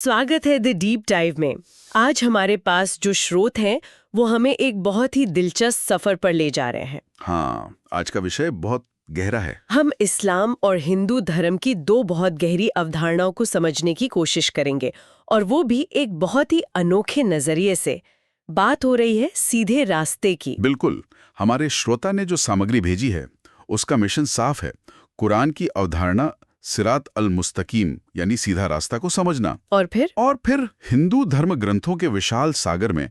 स्वागत है the deep dive में। आज हमारे पास जो स्रोत हैं वो हमें एक बहुत ही दिलचस्प सफर पर ले जा रहे हैं। हाँ, आज का विषय बहुत गहरा है। हम इस्लाम और हिंदू धर्म की दो बहुत गहरी अवधारणाओं को समझने की कोशिश करेंगे, और वो भी एक बहुत ही अनोखे नजरिए से। बात हो रही है सीधे रास्ते की। बिल्कुल, हमारे श्रोता ने जो सामग्री भेजी है उसका मिशन साफ है। कुरान की अवधारणा सिरात अल मुस्तकीम यानी सीधा रास्ता को समझना, और फिर हिंदू धर्म ग्रंथों के विशाल सागर में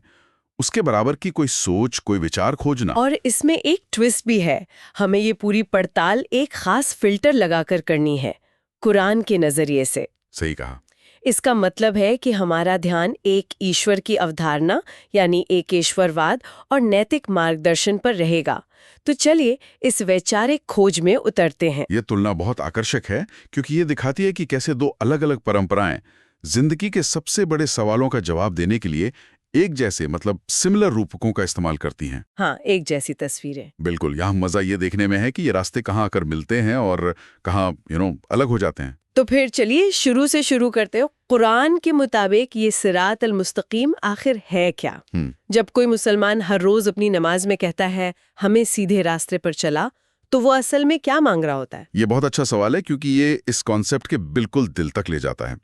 उसके बराबर की कोई सोच, कोई विचार खोजना। और इसमें एक ट्विस्ट भी है। हमें ये पूरी पड़ताल एक खास फिल्टर लगाकर करनी है, कुरान के नजरिए से। सही कहा। इसका मतलब है कि हमारा ध्यान एक ईश्वर की अवधारणा यानी एकेश्वरवाद और नैतिक मार्गदर्शन पर रहेगा। तो चलिए इस वैचारिक खोज में उतरते हैं। यह तुलना बहुत आकर्षक है क्योंकि ये दिखाती है कि कैसे दो अलग-अलग परंपराएं जिंदगी के सबसे बड़े सवालों का जवाब देने के लिए एक जैसे मतलब सिमिलर रूपकों का इस्तेमाल करती हैं। हाँ, एक जैसी तस्वीरें। बिल्कुल, यहाँ मजा ये देखने में है कि ये रास्ते कहाँ आकर मिलते हैं और कहाँ अलग हो जाते हैं। तो फिर चलिए शुरू से शुरू करते हो। कुरान के मुताबिक ये सिरात अल मुस्तकीम आखिर है क्या? जब कोई मुसलमान हर रोज अपनी नमाज में कहता है हमें सीधे रास्ते पर चला, तो वो असल में क्या मांग रहा होता है? ये बहुत अच्छा सवाल है क्योंकि ये इस कॉन्सेप्ट के बिल्कुल दिल तक ले जाता है।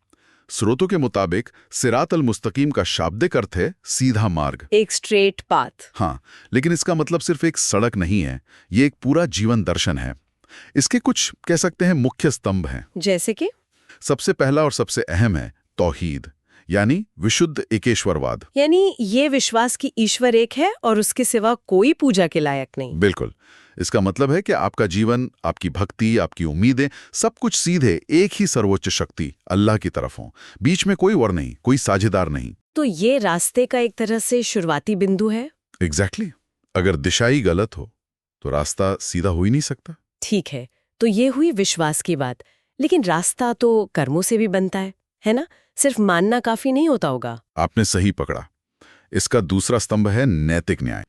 स्रोतों के मुताबिक सिरात अल मुस्तकीम का शाब्दिक अर्थ है सीधा मार्ग, एक स्ट्रेट पाथ। हाँ, लेकिन इसका मतलब सिर्फ एक सड़क नहीं है, ये एक पूरा जीवन दर्शन है। इसके कुछ कह सकते हैं मुख्य स्तंभ हैं। जैसे कि सबसे पहला और सबसे अहम है तौहीद यानी विशुद्ध एकेश्वरवाद। यानी ये विश्वास कि ईश्वर एक है और उसके सिवा कोई पूजा के लायक नहीं। बिल्कुल, इसका मतलब है कि आपका जीवन, आपकी भक्ति, आपकी उम्मीदें सब कुछ सीधे एक ही सर्वोच्च शक्ति अल्लाह की तरफ हो, बीच में कोई और नहीं, कोई साझेदार नहीं। तो ये रास्ते का एक तरह से शुरुआती बिंदु है। एग्जैक्टली। अगर दिशा ही गलत हो तो रास्ता सीधा हो ही नहीं सकता। ठीक है, तो ये हुई विश्वास की बात। लेकिन रास्ता तो कर्मों से भी बनता है ना? सिर्फ मानना काफी नहीं होता होगा। आपने सही पकड़ा। इसका दूसरा स्तंभ है नैतिक न्याय।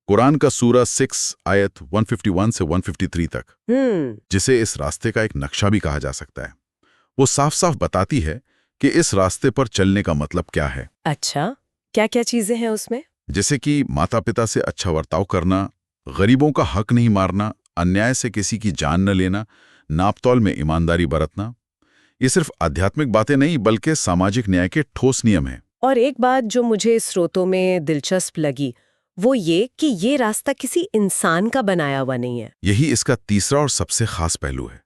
कुरान का सूरा 6 आयत 151 से 153 तक, जिसे इस रास्ते का एक नक्शा भी कहा जा सकता है, वो साफ साफ बताती है कि इस रास्ते पर चलने का मतलब क्या है। अच्छा, क्या क्या चीजें हैं उसमें? जैसे कि माता पिता से अच्छा बर्ताव करना, गरीबों का हक नहीं मारना, अन्याय से किसी की जान न लेना, नापतौल में ईमानदारी बरतना। ये सिर्फ आध्यात्मिक बातें नहीं बल्कि सामाजिक न्याय के ठोस नियम हैं। और एक बात जो मुझे स्रोतों में दिलचस्प लगी वो ये कि ये रास्ता किसी इंसान का बनाया हुआ नहीं है। यही इसका तीसरा और सबसे खास पहलू है।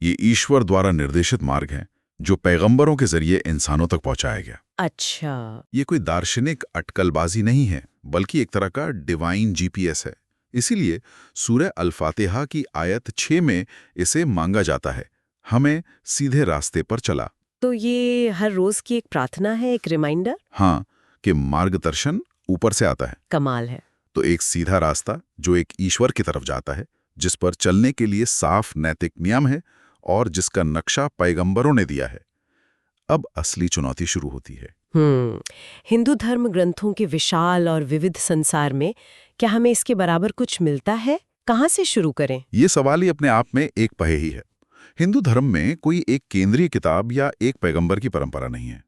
ये ईश्वर द्वारा निर्देशित मार्ग है जो पैगंबरों के जरिए इंसानों तक पहुंचाया गया। अच्छा, ये कोई दार्शनिक अटकलबाजी नहीं है बल्कि एक तरह का डिवाइन जीपीएस है। इसीलिए सूरह अल-फातिहा की आयत 6 में इसे मांगा जाता है, हमें सीधे रास्ते पर चला। तो ये हर रोज की एक प्रार्थना है, एक रिमाइंडर। हाँ, कि मार्गदर्शन ऊपर से आता है। कमाल है। तो एक सीधा रास्ता जो एक ईश्वर की तरफ जाता है, जिस पर चलने के लिए साफ नैतिक नियम है और जिसका नक्शा पैगंबरों ने दिया है। अब असली चुनौती शुरू होती है। हिंदू धर्म ग्रंथों के विशाल और विविध संसार में क्या हमें इसके बराबर कुछ मिलता है? कहाँ से शुरू करें? ये सवाल ही अपने आप में एक पहे ही है। हिंदू धर्म में कोई एक केंद्रीय किताब या एक पैगंबर की परंपरा नहीं है।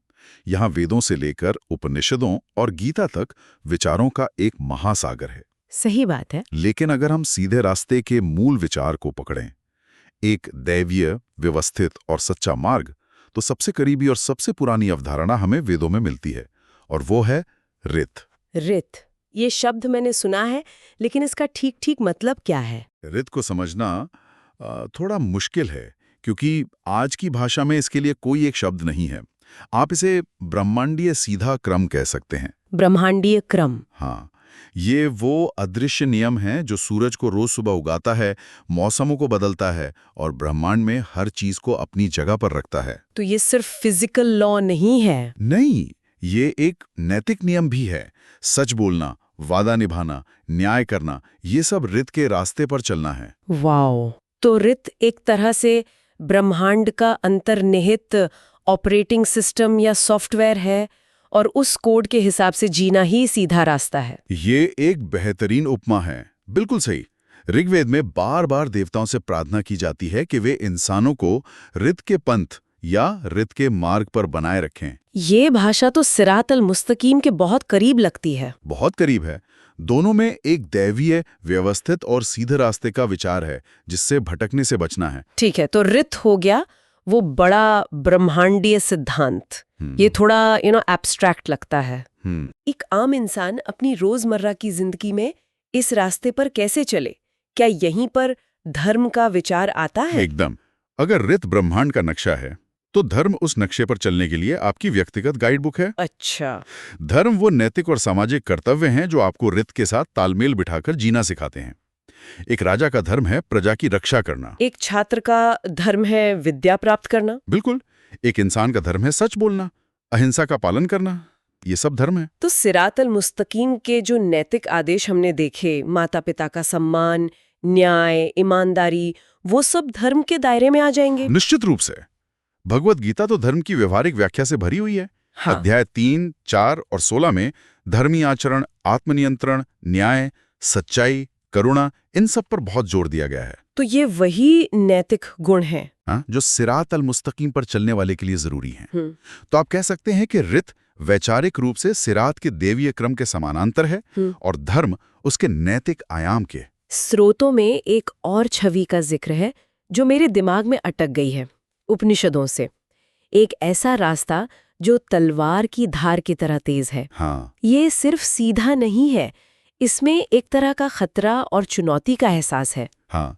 यहाँ वेदों से लेकर उपनिषदों और गीता तक विचारों का एक महासागर है। सही बात है। लेकिन अगर हम सीधे रास्ते के मूल विचार को पकड़ें, एक दैवीय, व्यवस्थित और सच्चा मार्ग, तो सबसे करीबी और सबसे पुरानी अवधारणा हमें वेदों में मिलती है, और वो है रित। रित, ये शब्द मैंने सुना है, लेकिन इसका ठीक ठीक मतलब क्या है? रित को समझना थोड़ा मुश्किल है क्योंकि आज की भाषा में इसके लिए कोई एक शब्द नहीं है। आप इसे ब्रह्मांडीय सीधा क्रम कह सकते हैं। ब्रह्मांडीय क्रम। हाँ, ये वो अदृश्य नियम है जो सूरज को रोज सुबह उगाता है, मौसमों को बदलता है और ब्रह्मांड में हर चीज को अपनी जगह पर रखता है। तो ये सिर्फ फिजिकल लॉ नहीं है? नहीं, ये एक नैतिक नियम भी है। सच बोलना, वादा निभाना, न्याय करना, ये सब रित के रास्ते पर चलना है। वाओ! तो रित एक तरह से ब्रह्मांड का अंतर्निहित ऑपरेटिंग सिस्टम या सॉफ्टवेयर है, और उस कोड के हिसाब से जीना ही सीधा रास्ता है। ये एक बेहतरीन उपमा है। बिल्कुल सही। ऋग्वेद में बार बार देवताओं से प्रार्थना की जाती है कि वे इंसानों को रित के पंथ या रित के मार्ग पर बनाए रखें। ये भाषा तो सिरात अल मुस्तकीम के बहुत करीब लगती है। बहुत करीब है। दोनों में एक दैवीय, व्यवस्थित और सीधे रास्ते का विचार है जिससे भटकने से बचना है। ठीक है, तो रित हो गया वो बड़ा ब्रह्मांडीय सिद्धांत। ये थोड़ा एब्स्ट्रैक्ट लगता है। एक आम इंसान अपनी रोजमर्रा की जिंदगी में इस रास्ते पर कैसे चले? क्या यहीं पर धर्म का विचार आता है? एकदम। अगर रित ब्रह्मांड का नक्शा है तो धर्म उस नक्शे पर चलने के लिए आपकी व्यक्तिगत गाइड बुक है। अच्छा। धर्म वो नैतिक और सामाजिक कर्तव्य हैं जो आपको रित के साथ तालमेल बिठाकर जीना सिखाते हैं। एक राजा का धर्म है प्रजा की रक्षा करना। एक छात्र का धर्म है विद्या प्राप्त करना। बिल्कुल। एक इंसान का धर्म है सच बोलना, अहिंसा का पालन करना। ये सब धर्म है। तो सिरात अल मुस्तकीम के जो नैतिक आदेश हमने देखे, माता पिता का सम्मान, न्याय, ईमानदारी, वो सब धर्म के दायरे में आ जाएंगे? निश्चित रूप से। भगवत गीता तो धर्म की व्यवहारिक व्याख्या से भरी हुई है। हाँ। अध्याय 3, 4 और 16 में धर्मी आचरण, आत्मनियंत्रण, न्याय, सच्चाई, करुणा, इन सब पर बहुत जोर दिया गया है। तो ये वही नैतिक गुण हैं जो सिरात अल मुस्तकीम पर चलने वाले के लिए जरूरी हैं। तो आप कह सकते हैं कि रित वैचारिक रूप से सिरात के देवीय क्रम के समानांतर है और धर्म उसके नैतिक आयाम के। स्रोतों में एक और छवि का जिक्र है जो मेरे दिमाग में अटक गई है, उपनिषदों से। एक ऐसा रास्ता जो तलवार की धार की तरह तेज है। हाँ। ये सिर्फ सीधा नहीं है, इसमें एक तरह का खतरा और चुनौती का एहसास है। हाँ,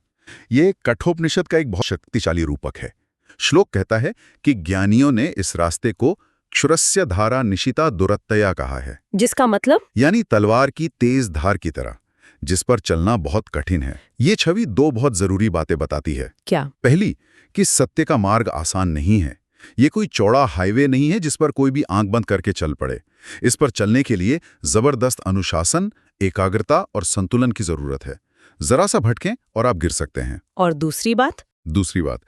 ये कठोपनिषद का एक बहुत शक्तिशाली रूपक है। श्लोक कहता है कि ज्ञानियों ने इस रास्ते को क्षुरस्य धारा निशिता दुरत्तया कहा है। जिसका मतलब? यानी तलवार की तेज धार की तरह, जिस पर चलना बहुत कठिन है। ये छवि दो बहुत जरूरी बातें बताती है। क्या? पहली, कि सत्य का मार्ग आसान नहीं है। ये कोई चौड़ा हाईवे नहीं है जिस पर कोई भी आंख बंद करके चल पड़े। इस पर चलने के लिए जबरदस्त अनुशासन, एकाग्रता और संतुलन की जरूरत है। जरा सा भटकें और आप गिर सकते हैं। और दूसरी बात? दूसरी बात,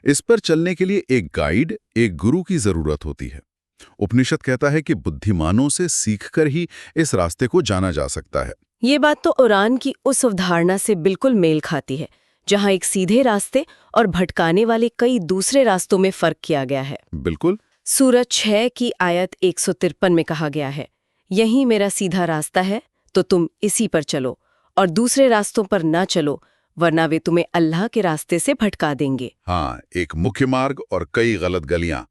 इस पर चलने के लिए एक गाइड, एक गुरु की जरूरत होती है। उपनिषद कहता है कि बुद्धिमानों से सीखकर ही इस रास्ते को जाना जा सकता है। ये बात तो कुरान की उस अवधारणा से बिल्कुल मेल खाती है, जहां एक सीधे रास्ते और भटकाने वाले कई दूसरे रास्तों में फर्क किया गया है। बिल्कुल। सूरत 6 की आयत 153 में कहा गया है, यही मेरा सीधा रास्ता है, तो तुम इसी पर चलो और दूसरे रास्तों पर ना चलो, वरना वे तुम्हें अल्लाह के रास्ते से भटका देंगे। हाँ, एक मुख्य मार्ग और कई गलत गलियां।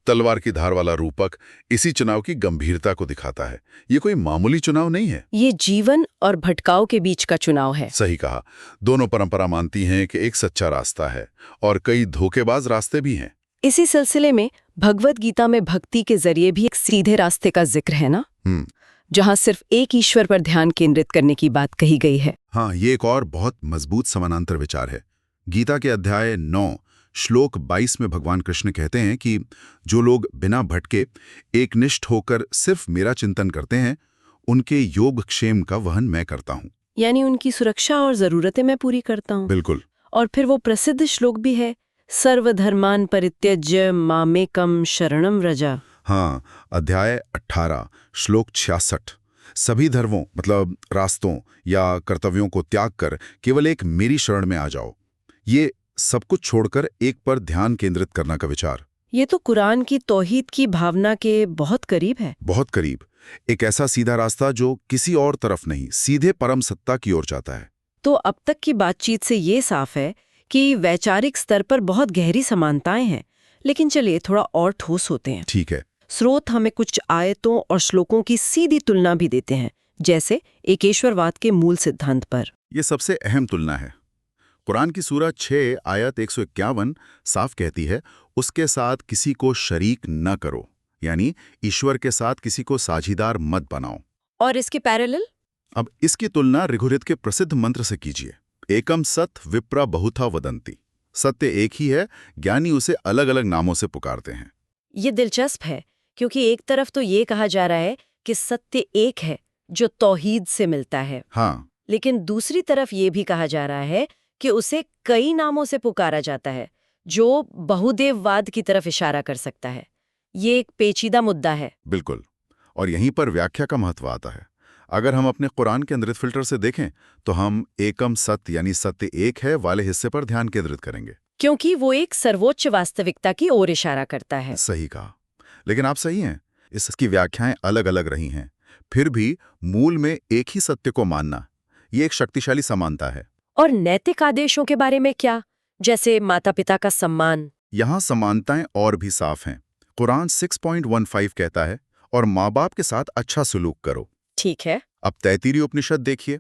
तलवार की धार वाला रूपक इसी चुनाव की गंभीरता को दिखाता है। ये कोई मामूली चुनाव नहीं है। ये जीवन और भटकाव के बीच का चुनाव है। सही कहा। दोनों परंपरा मानती हैं कि एक सच्चा रास्ता है और कई धोखेबाज रास्ते भी हैं। इसी सिलसिले में भगवत गीता में भक्ति के जरिए भी एक सीधे रास्ते का जिक्र है ना, जहां सिर्फ एक ईश्वर पर ध्यान केंद्रित करने की बात कही गई है। हाँ, ये एक और बहुत मजबूत समानांतर विचार है। गीता के अध्याय 9 श्लोक 22 में भगवान कृष्ण कहते हैं कि जो लोग बिना भटके एकनिष्ठ होकर सिर्फ मेरा चिंतन करते हैं, उनके योग क्षेम का वहन मैं करता हूँ। यानी उनकी सुरक्षा और जरूरतें मैं पूरी करता हूँ। बिल्कुल। और फिर वो प्रसिद्ध श्लोक भी है, सर्वधर्मान परित्यज्य मामेकम शरणम व्रजा। हाँ, अध्याय 18 श्लोक 66। सभी धर्मों मतलब रास्तों या कर्तव्यों को त्याग कर केवल एक मेरी शरण में आ जाओ। ये सब कुछ छोड़कर एक पर ध्यान केंद्रित करना का विचार। ये तो कुरान की तौहीद की भावना के बहुत करीब है। बहुत करीब। एक ऐसा सीधा रास्ता जो किसी और तरफ नहीं, सीधे परम सत्ता की ओर जाता है। तो अब तक की बातचीत से ये साफ है कि वैचारिक स्तर पर बहुत गहरी समानताएं हैं, लेकिन चलिए थोड़ा और ठोस होते हैं। ठीक है। स्रोत हमें कुछ आयतों और श्लोकों की सीधी तुलना भी देते हैं, जैसे एकेश्वरवाद के मूल सिद्धांत पर। यह सबसे अहम तुलना है। कुरान की सूरह 6 आयत 151 साफ कहती है, उसके साथ किसी को शरीक न करो, यानी ईश्वर के साथ किसी को साझीदार मत बनाओ। और इसके पैरेलल? अब इसकी तुलना ऋग्वेद के प्रसिद्ध मंत्र से कीजिए। एकम सत विप्रा बहुधा वदंती। सत्य एक ही है, ज्ञानी उसे अलग अलग नामों से पुकारते हैं। ये दिलचस्प है, क्योंकि एक तरफ तो ये कहा जा रहा है कि सत्य एक है जो तौहीद से मिलता है। हाँ। लेकिन दूसरी तरफ ये भी कहा जा रहा है कि उसे कई नामों से पुकारा जाता है, जो बहुदेववाद की तरफ इशारा कर सकता है। ये एक पेचीदा मुद्दा है। बिल्कुल। और यहीं पर व्याख्या का महत्व आता है। अगर हम अपने कुरान के अंदर फिल्टर से देखें तो हम एकम सत्य यानी सत्य एक है वाले हिस्से पर ध्यान केंद्रित करेंगे। क्योंकि वो एक सर्वोच्च वास्तविकता की ओर इशारा करता है। सही कहा। लेकिन आप सही हैं, इसकी व्याख्याएं अलग अलग रही हैं। फिर भी मूल में एक ही सत्य को मानना, ये एक शक्तिशाली समानता है। और नैतिक आदेशों के बारे में क्या, जैसे माता पिता का सम्मान? यहाँ समानताएं और भी साफ हैं। कुरान 6.15 कहता है, और माँ बाप के साथ अच्छा सलूक करो। ठीक है। अब तैत्तिरीय उपनिषद देखिए,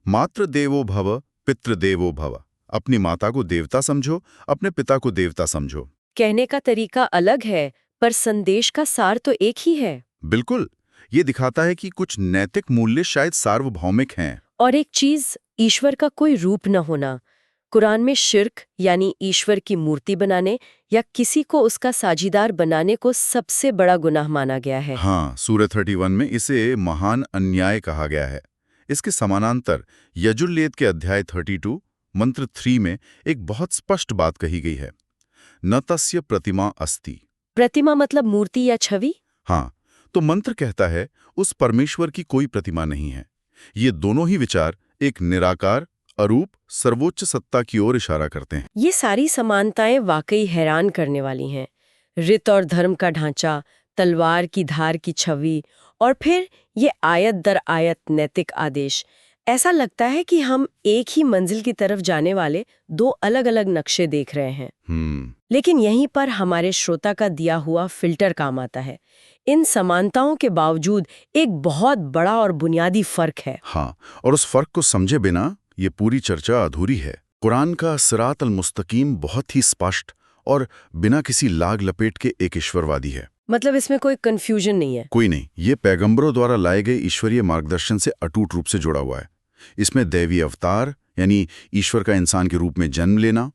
मातृ देवो भव पितृ देवो भव। अपनी माता को देवता समझो, अपने पिता को देवता समझो। कहने का तरीका अलग है, पर संदेश का सार तो एक ही है। बिल्कुल, ये दिखाता है कि कुछ नैतिक मूल्य शायद सार्वभौमिक हैं। और एक चीज, ईश्वर का कोई रूप न होना। कुरान में शिर्क यानी ईश्वर की मूर्ति बनाने या किसी को उसका साझीदार बनाने को सबसे बड़ा गुनाह माना गया है। हाँ, सूरह 31 में इसे महान अन्याय कहा गया है। इसके समानांतर यजुर्वेद के अध्याय 32 मंत्र 3 में एक बहुत स्पष्ट बात कही गई है, न तस्य प्रतिमा अस्ति। प्रतिमा मतलब मूर्ति या छवि? हाँ, तो मंत्र कहता है उस परमेश्वर की कोई प्रतिमा नहीं है। ये दोनों ही विचार एक निराकार, अरूप, सर्वोच्च सत्ता की ओर इशारा करते हैं। ये सारी समानताएं वाकई हैरान करने वाली हैं। रित और धर्म का ढांचा, तलवार की धार की छवि, और फिर ये आयत दर आयत नैतिक आदेश। ऐसा लगता है कि हम एक ही मंजिल की तरफ जाने वाले दो अलग अलग नक्शे देख रहे हैं। लेकिन यहीं पर हमारे श्रोता का दिया हुआ फिल्टर काम आता है। इन समानताओं के बावजूद एक बहुत बड़ा और बुनियादी फर्क है। हाँ, और उस फर्क को समझे बिना ये पूरी चर्चा अधूरी है। कुरान का सिरात अल मुस्तकीम बहुत ही स्पष्ट और बिना किसी लाग लपेट के एक ईश्वरवादी है। मतलब इसमें कोई कंफ्यूजन नहीं है? कोई नहीं। ये पैगंबरों द्वारा लाए गए ईश्वरीय मार्गदर्शन से अटूट रूप से जुड़ा हुआ है। इसमें दैवी अवतार यानी ईश्वर का इंसान के रूप में जन्म लेना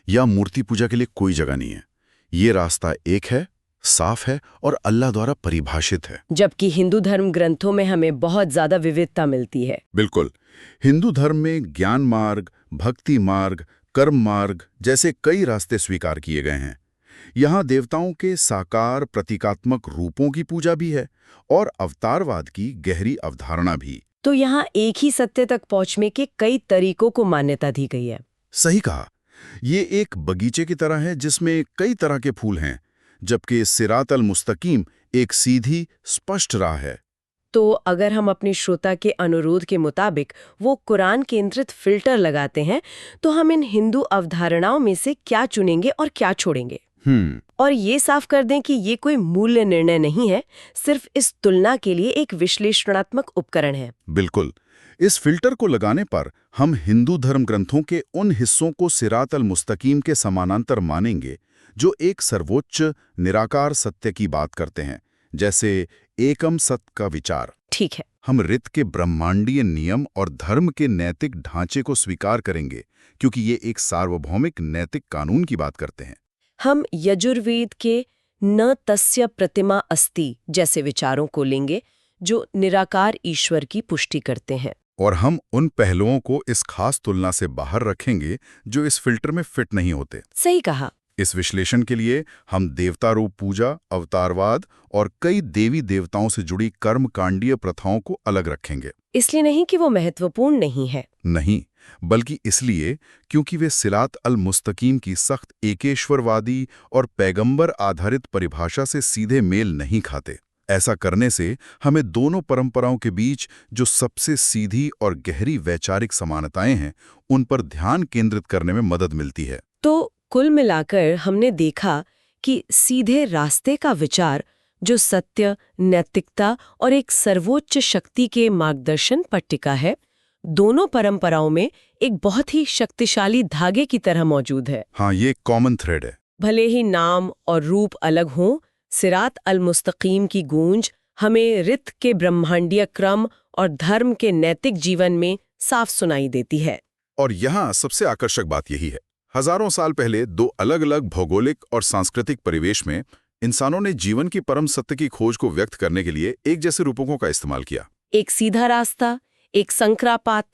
या मूर्ति पूजा के लिए कोई जगह नहीं है। ये रास्ता एक है, साफ है और अल्लाह द्वारा परिभाषित है। जबकि हिंदू धर्म ग्रंथों में हमें बहुत ज्यादा विविधता मिलती है। बिल्कुल, हिंदू धर्म में ज्ञान मार्ग, भक्ति मार्ग, कर्म मार्ग जैसे कई रास्ते स्वीकार किए गए हैं। यहाँ देवताओं के साकार प्रतीकात्मक रूपों की पूजा भी है और अवतारवाद की गहरी अवधारणा भी। तो यहाँ एक ही सत्य तक पहुँचने के कई तरीकों को मान्यता दी गई है। सही कहा। ये एक बगीचे की तरह है जिसमें कई तरह के फूल हैं, जबकि सिरात अल मुस्तकीम एक सीधी स्पष्ट राह है। तो अगर हम अपने श्रोता के अनुरोध के मुताबिक वो कुरान केंद्रित फिल्टर लगाते हैं, तो हम इन हिंदू अवधारणाओं में से क्या चुनेंगे और क्या छोड़ेंगे? और ये साफ कर दें कि ये कोई मूल्य निर्णय नहीं है, सिर्फ इस तुलना के लिए एक विश्लेषणात्मक उपकरण है। बिल्कुल। इस फिल्टर को लगाने पर हम हिंदू धर्म ग्रंथों के उन हिस्सों को सिरात अल मुस्तकीम के समानांतर मानेंगे जो एक सर्वोच्च निराकार सत्य की बात करते हैं, जैसे एकम सत्य का विचार। ठीक है। हम रित के ब्रह्मांडीय नियम और धर्म के नैतिक ढांचे को स्वीकार करेंगे क्योंकि ये एक सार्वभौमिक नैतिक कानून की बात करते हैं। हम यजुर्वेद के न तस्य प्रतिमा अस्ति जैसे विचारों को लेंगे जो निराकार ईश्वर की पुष्टि करते हैं। और हम उन पहलुओं को इस खास तुलना से बाहर रखेंगे जो इस फिल्टर में फिट नहीं होते। सही कहा। इस विश्लेषण के लिए हम देवता रूप पूजा, अवतारवाद और कई देवी देवताओं से जुड़ी कर्मकांडीय प्रथाओं को अलग रखेंगे। इसलिए नहीं कि वो महत्वपूर्ण नहीं है, नहीं, बल्कि इसलिए क्योंकि वे सिरात अल मुस्तकीम की सख्त एकेश्वरवादी और पैगंबर आधारित परिभाषा से सीधे मेल नहीं खाते। ऐसा करने से हमें दोनों परंपराओं के बीच जो सबसे सीधी और गहरी वैचारिक समानताएं हैं, उन पर ध्यान केंद्रित करने में मदद मिलती है। तो कुल मिलाकर हमने देखा कि सीधे रास्ते का विचार जो सत्य, नैतिकता और एक सर्वोच्च शक्ति के मार्गदर्शन पर टिका है, दोनों परंपराओं में एक बहुत ही शक्तिशाली धागे की तरह मौजूद है। हाँ, ये एक कॉमन थ्रेड है। भले ही नाम और रूप अलग हों, सिरात अल मुस्तकीम की गूंज हमें रित के ब्रह्मांडीय क्रम और धर्म के नैतिक जीवन में साफ सुनाई देती है। और यहाँ सबसे आकर्षक बात यही है, हजारों साल पहले दो अलग अलग भौगोलिक और सांस्कृतिक परिवेश में इंसानों ने जीवन की परम सत्य की खोज को व्यक्त करने के लिए एक जैसे रूपकों का इस्तेमाल किया। एक सीधा रास्ता, एक संक्रापात,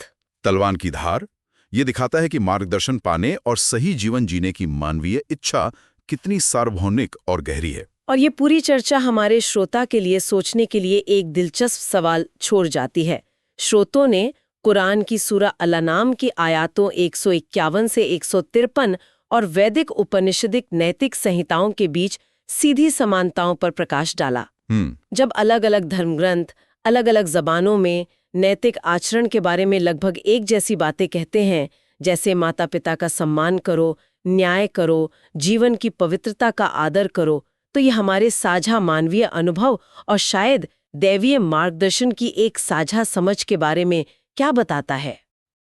तलवार की धार। ये दिखाता है कि मार्गदर्शन पाने और सही जीवन जीने की मानवीय इच्छा कितनी सार्वभौमिक और गहरी है। और ये पूरी चर्चा हमारे श्रोता के लिए सोचने के लिए एक दिलचस्प सवाल छोड़ जाती है। श्रोतों ने कुरान की सूरा अल-अनाम की आयातों 151 से 153 और वैदिक उपनिषदिक नैतिक संहिताओं के बीच सीधी समानताओं पर प्रकाश डाला। जब अलग अलग धर्मग्रंथ अलग अलग जबानों में नैतिक आचरण के बारे में लगभग एक जैसी बातें कहते हैं, जैसे माता पिता का सम्मान करो, न्याय करो, जीवन की पवित्रता का आदर करो, तो ये हमारे साझा मानवीय अनुभव और शायद दैवीय मार्गदर्शन की एक साझा समझ के बारे में क्या बताता है?